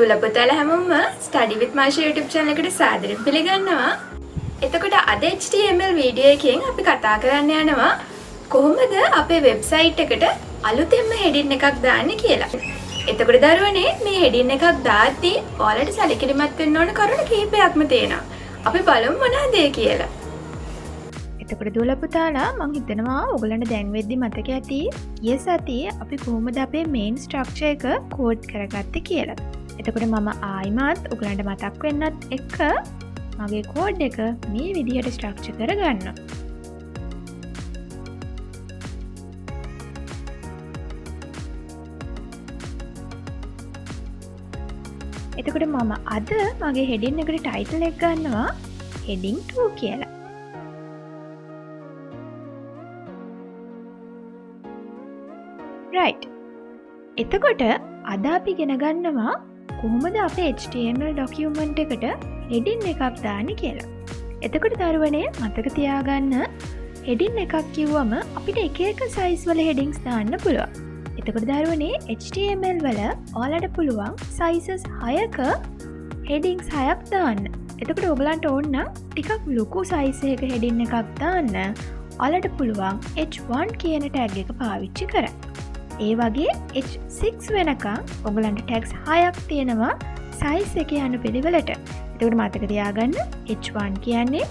දුවලා පුතාලා හැමෝම study with Masha YouTube channel එකට සාදරයෙන් පිළිගන්නවා. එතකොට අද HTML වීඩියෝ එකෙන් අපි කතා කරන්න යනවා කොහොමද අපේ වෙබ්සයිට් එකට අලුතෙන්ම heading එකක් දාන්නේ කියලා. එතකොට දරුවනේ මේ heading එකක් දාද්දී ඔයාලට සැලකිලිමත් වෙන්න ඕන කරුණු කිහිපයක්ම තියෙනවා. අපි බලමු මොනවද ඒ කියලා. එතකොට දුවලා පුතාලා මම හිතනවා ඔයගලන්ට දැන් වෙද්දි මතක ඇති ඊයේ සතියේ අපි කොහොමද අපේ main structure එක කෝඩ් කරගත්තේ කියලා. එතකොට මම ආයිමත් ඔයගලන්ට මතක් වෙන්නත් එක්ක මගේ කෝඩ් එක මේ විදිහට ස්ට්‍රක්චර් කරගන්නවා. එතකොට මම අද මගේ heading එකට title එක ගන්නවා heading 2 කියලා. right. එතකොට අද අපි ඉගෙන ගන්නවා කොහොමද අපේ HTML document එකට heading එකක් දාන්නේ කියලා. එතකොට දරුවනේ මතක තියාගන්න heading එකක් කිව්වම අපිට එක එක size වල headings දාන්න පුළුවන්. එතකොට දරුවනේ HTML වල ඔයාලට පුළුවන් sizes 6ක headings 6ක් දාන්න. එතකොට ඔයගලන්ට ඕන නම් ටිකක් ලොකු size එකක heading එකක් දාන්න ඔයාලට පුළුවන් H1 කියන tag එක පාවිච්චි කරන්න. ඒ වගේ H6 වෙනකම් ඔයගලන්ට tags 6ක් තියෙනවා size එකේ අනුපිළිවෙලට. එතකොට මතක තියාගන්න H1 කියන්නේ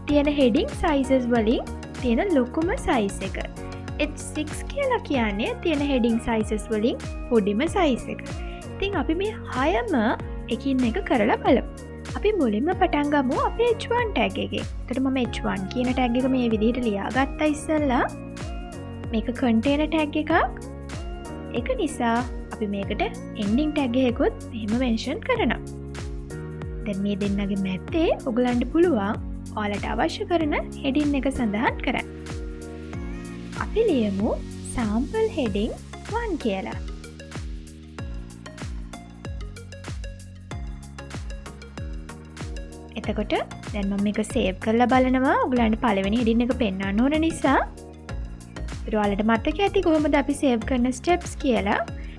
තියෙන heading sizes වලින් තියෙන ලොකුම size එක. H6 කියලා කියන්නේ තියෙන heading sizes වලින් පොඩිම size එක. ඉතින් අපි මේ 6ම එකින් එක කරලා බලමු. අපි මුලින්ම පටන් ගමු අපේ H1 tag එකේ. එතකොට මම H1 කියන tag එක මේ විදිහට ලියාගත්තා ඉස්සෙල්ලා. මේක container tag එකක්. ඒක නිසා අපි මේකට ending tag එකකුත් මෙහෙම mention කරනවා. දැන් මේ දෙන්නගේ මැත්තේ ඔයගලන්ට පුළුවන් ඔයාලට අවශ්‍ය කරන heading එක සඳහන් කරන්න. අපි ලියමු sample heading 1 කියලා. එතකොට දැන් මම මේක save කරලා බලනවා. ඔයගලන්ට පළවෙනි heading එක පෙන්වන්න ඕන නිසා ඔයාලට මතක ඇති කොහොමද අපි save කරන steps කියලා.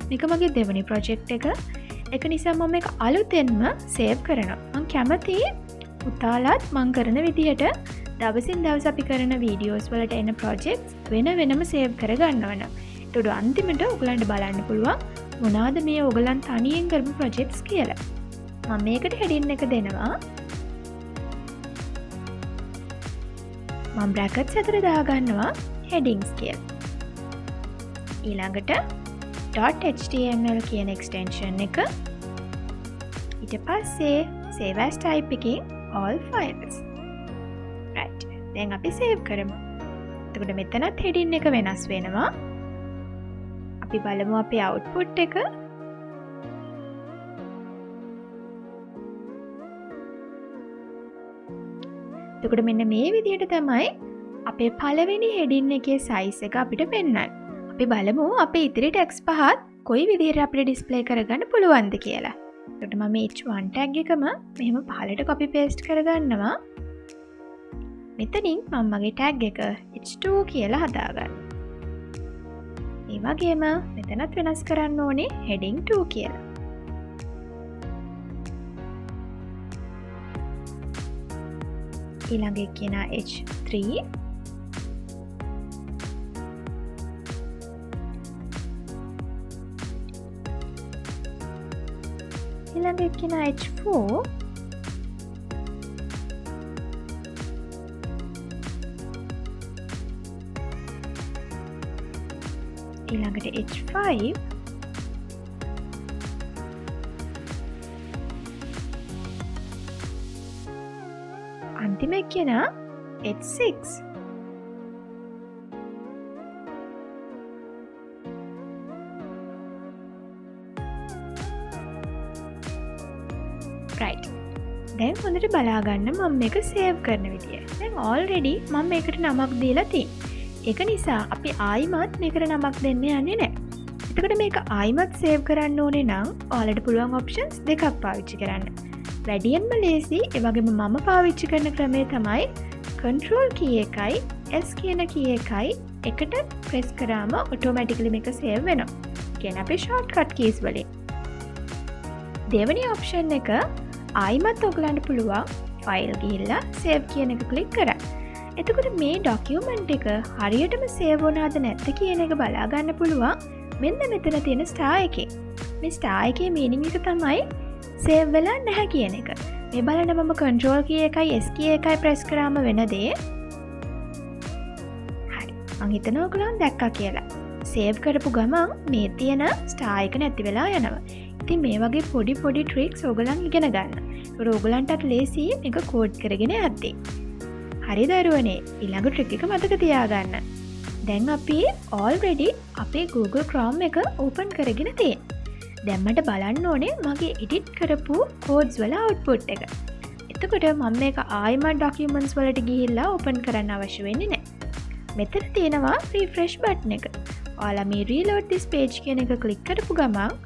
මේක මගේ දෙවෙනි project එක. ඒක නිසා මම මේක අලුතෙන්ම save කරනවා. මම කැමති පුතාලත් මම කරන විදිහට දවසින් දවස අපි කරන videos වලට එන projects වෙන වෙනම save කරගන්නවන. ඒකට අන්තිමට ඔයගලන්ට බලන්න පුළුවන් මොනවාද මේ ඔයගලන් තනියෙන් කරපු projects කියලා. මම මේකට heading එක දෙනවා. මම brackets අතර දාගන්නවා headings කියලා. ඊළඟට .html කියන extension එක. ඊට පස්සේ save as type එකෙන් all files. right. දැන් අපි save කරමු. එතකොට මෙතනත් heading එක වෙනස් වෙනවා. අපි බලමු අපේ output එක. එතකොට මෙන්න මේ විදිහට තමයි අපේ පළවෙනි heading එකේ size එක අපිට පෙන්වන්නේ. අපි බලමු අපේ ඉතිරි text පහත් කොයි විදිහට අපිට display කරගන්න පුළුවන්ද කියලා. එතකොට මම H1 tag එකම මෙහෙම පහළට copy paste කරගන්නවා. මෙතනින් මම මගේ tag එක H2 කියලා හදාගන්නවා. ඒ වගේම මෙතනත් වෙනස් කරන්න ඕනේ heading 2 කියලා. ඊළඟ එක කියන H3. ඊළඟ එක කියන H4. ඊළඟට H5. අන්තිම එක කියන H6. right. දැන් හොඳට බලා ගන්න මම මේක save කරන විදිය. දැන් already මම මේකට නමක් දීලා තියෙනවා. ඒක නිසා අපි ආයිමත් මේකට නමක් දෙන්න යන්නේ නැහැ. එතකොට මේක ආයිමත් save කරන්න ඕනේ නම් ඔයාලට පුළුවන් options දෙකක් පාවිච්චි කරන්න. වැඩියෙන්ම ලේසි ඒ වගේම මම පාවිච්චි කරන ක්‍රමය තමයි control key එකයි S කියන key එකයි එකට press කරාම automatically මේක save වෙනවා. කියන්නේ අපේ shortcut keys වලින්. දෙවැනි ඔප්ෂන් එක ආයිමත් ඔයගලන්ට පුළුවන් ෆයිල් ගිහිල්ලා සේව් කියන එක ක්ලික් කරන්න. එතකොට මේ ඩොකියුමන්ට් එක හරියටම සේව් වුණාද නැද්ද කියන එක බලා ගන්න පුළුවන් මෙන්න මෙතන තියෙන ස්ටාර් එකේ. මේ ස්ටාර් එකේ මීනින් එක තමයි සේව් වෙලා නැහැ කියන එක. මේ බලන්න මම control key එකයි S key එකයි press කරාම වෙන දේ. හරි. මං හිතනවා ඔයගලන් දැක්කා කියලා. සේව් කරපු ගමන් මේ තියෙන ස්ටාර් එක නැති වෙලා යනවා. ඉතින් මේ වගේ පොඩි ට්‍රික්ස් ඔයගලන් ඉගෙන ගන්න. ඒක ඔයගලන්ටත් ලේසි මේක කෝඩ් කරගෙන යද්දී. හරි දරුවනේ ඊළඟ ට්‍රික් එක මතක තියාගන්න. දැන් අපි already අපේ Google Chrome එක open කරගෙන තියෙනවා. දැන් මට බලන්න ඕනේ මගේ edit කරපු codes වල output එක. එතකොට මම මේක ආයිමත් documents වලට ගිහිල්ලා open කරන්න අවශ්‍ය වෙන්නේ නැහැ. මෙතන තියෙනවා refresh button එක. ඔයාලා මේ reload this page කියන එක click කරපු ගමන්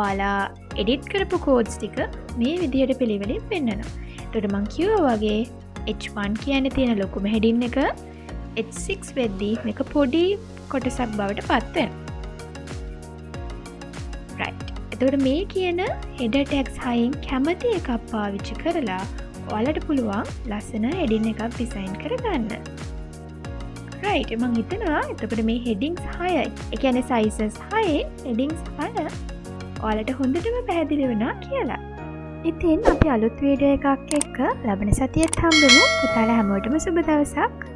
ඔයාලා edit කරපු codes ටික මේ විදිහට පිළිවෙලින් පෙන්නනවා. එතකොට මම කිව්වා වගේ H1 කියන්නේ තියෙන ලොකුම heading එක H6 වෙද්දී මේක පොඩි කොටසක් බවට පත් වෙනවා. right. එතකොට මේ කියන header tags හයින් කැමති එකක් පාවිච්චි කරලා ඔයාලට පුළුවන් ලස්සන heading එකක් design කරගන්න. right. මම හිතනවා එතකොට මේ headings 6 ඒ කියන්නේ sizes 6 headings 6 ඔයාලට හොඳටම පැහැදිලි වුණා කියලා. ඉතින් අපි අලුත් වීඩියෝ එකක් එක්ක ලබන සතියේත් හම්බෙමු. පුතාලා හැමෝටම සුබ දවසක්.